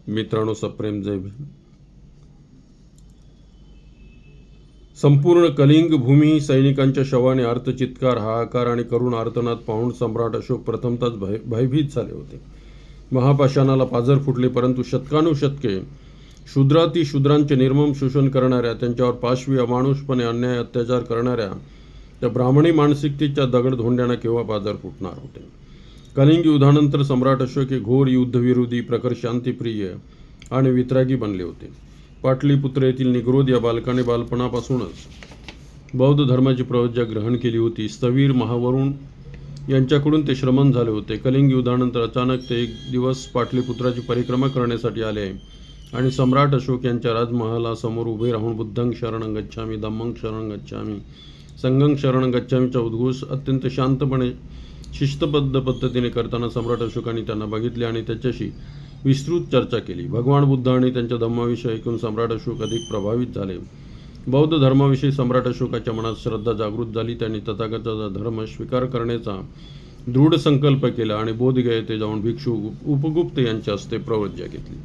मित्रांनो, सप्रेम जय भीम. संपूर्ण कलिंग भूमी सैनिकांच्या शवाने आर्तचित्कार, हाहाकार आणि करुण आर्तनाद पाहून सम्राट अशोक प्रथमतच भयभीत झाले होते. महापाषाणाला पाझर फुटले, परंतु शतकानुशतके शूद्रांचे निर्मम शोषण करणाऱ्या, त्यांच्यावर पाशवी अमानुषपणे अन्याय अत्याचार करणाऱ्या त्या ब्राह्मणी मानसिकतेच्या दगडधोंड्यांना केव्हा पाझर फुटणार होते. कलिंग युद्धानंतर सम्राट अशोक हे घोर युद्धविरोधी, प्रखर शांतिप्रिय आणि वितरागी बनले होते. पाटलीपुत्र येथील निग्रोध या बालकाने बालपणापासूनच बौद्ध धर्माची प्रवज्जा ग्रहण केली होती. स्थवीर महावरुण यांच्याकडून ते श्रमण झाले होते. कलिंग युद्धानंतर अचानक ते एक दिवस पाटलीपुत्राची परिक्रमा करण्यासाठी आले आणि सम्राट अशोक यांच्या राजमहालासमोर उभे राहून बुद्धं शरणं गच्छामी, धम्मं शरणं गच्छामी, संघं शरणं गच्छामीचा उद्घोष अत्यंत शांतपणे शिस्तबद्ध पद्धतीने करताना सम्राट अशोकांनी त्यांना बघितले आणि त्याच्याशी विस्तृत चर्चा केली. भगवान बुद्ध आणि त्यांच्या धम्माविषयी ऐकून सम्राट अशोक अधिक प्रभावित झाले. बौद्ध धर्माविषयी सम्राट अशोकाच्या मनात श्रद्धा जागृत झाली. त्यांनी तथागताचा धर्म स्वीकार करण्याचा दृढ संकल्प केला आणि बोधगया येथे जाऊन भिक्षू उपगुप्त यांच्या हस्ते प्रवज्ञा घेतली.